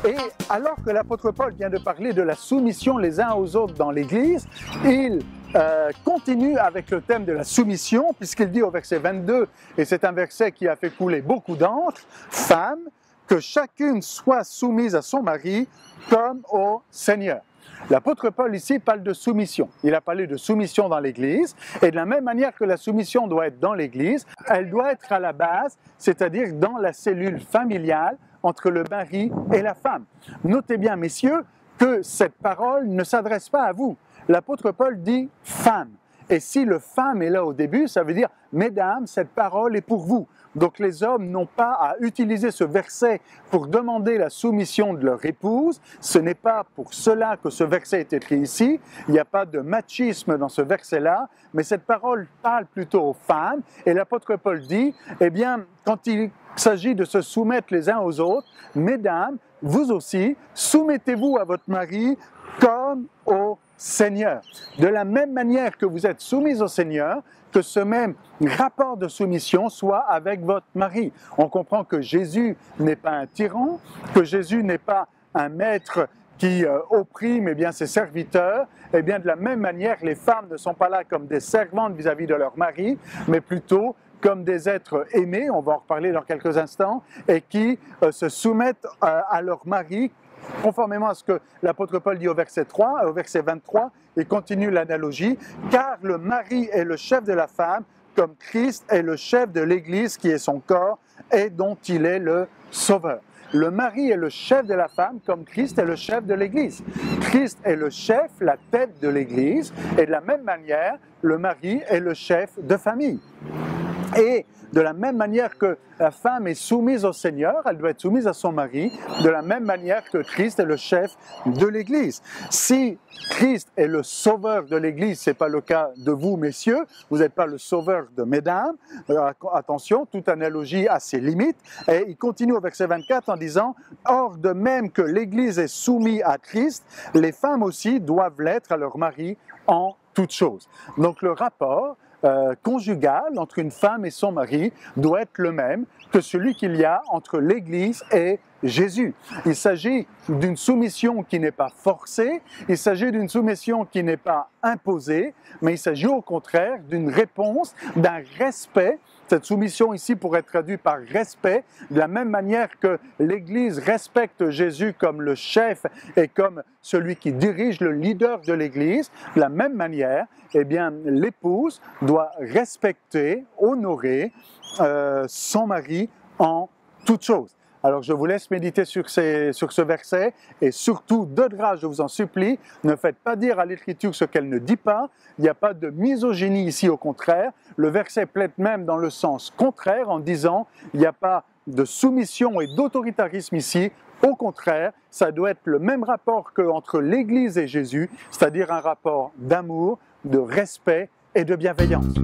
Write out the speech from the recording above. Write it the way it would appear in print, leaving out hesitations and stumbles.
Et alors que l'apôtre Paul vient de parler de la soumission les uns aux autres dans l'Église, il continue avec le thème de la soumission, puisqu'il dit au verset 22, et c'est un verset qui a fait couler beaucoup d'encre, « Femmes, que chacune soit soumise à son mari comme au Seigneur ». L'apôtre Paul ici parle de soumission. Il a parlé de soumission dans l'Église, et de la même manière que la soumission doit être dans l'Église, elle doit être à la base, c'est-à-dire dans la cellule familiale entre le mari et la femme. Notez bien, messieurs, que cette parole ne s'adresse pas à vous. L'apôtre Paul dit « femme ». Et si le « femme » est là au début, ça veut dire « mesdames, cette parole est pour vous ». Donc les hommes n'ont pas à utiliser ce verset pour demander la soumission de leur épouse. Ce n'est pas pour cela que ce verset est écrit ici. Il n'y a pas de machisme dans ce verset-là, mais cette parole parle plutôt aux femmes. Et l'apôtre Paul dit, eh bien, quand il s'agit de se soumettre les uns aux autres, mesdames, vous aussi, soumettez-vous à votre mari comme au Seigneur. De la même manière que vous êtes soumis au Seigneur, que ce même rapport de soumission soit avec votre mari. On comprend que Jésus n'est pas un tyran, que Jésus n'est pas un maître qui opprime ses serviteurs. Et bien de la même manière, les femmes ne sont pas là comme des servantes vis-à-vis de leur mari, mais plutôt comme des êtres aimés, on va en reparler dans quelques instants, et qui se soumettent à leur mari, conformément à ce que l'apôtre Paul dit au verset 3, au verset 23, il continue l'analogie, car le mari est le chef de la femme, comme Christ est le chef de l'Église qui est son corps et dont il est le sauveur. Le mari est le chef de la femme comme Christ est le chef de l'Église. Christ est le chef, la tête de l'Église, et de la même manière, le mari est le chef de famille. Et de la même manière que la femme est soumise au Seigneur, elle doit être soumise à son mari, de la même manière que Christ est le chef de l'Église. Si Christ est le sauveur de l'Église, ce n'est pas le cas de vous, messieurs, vous n'êtes pas le sauveur de mesdames, attention, toute analogie a ses limites, et il continue au verset 24 en disant « Or, de même que l'Église est soumise à Christ, les femmes aussi doivent l'être à leur mari en toutes choses. » Donc le rapport conjugal entre une femme et son mari doit être le même que celui qu'il y a entre l'Église et Jésus. Il s'agit d'une soumission qui n'est pas forcée, il s'agit d'une soumission qui n'est pas imposée, mais il s'agit au contraire d'une réponse, d'un respect. Cette soumission ici pourrait être traduite par respect, de la même manière que l'Église respecte Jésus comme le chef et comme celui qui dirige, le leader de l'Église. De la même manière, eh bien, l'épouse doit respecter, honorer son mari en toutes choses. Alors je vous laisse méditer sur ce verset et surtout, de grâce, je vous en supplie, ne faites pas dire à l'Écriture ce qu'elle ne dit pas. Il n'y a pas de misogynie ici, au contraire. Le verset plaide même dans le sens contraire en disant il n'y a pas de soumission et d'autoritarisme ici. Au contraire, ça doit être le même rapport qu'entre l'Église et Jésus, c'est-à-dire un rapport d'amour, de respect et de bienveillance.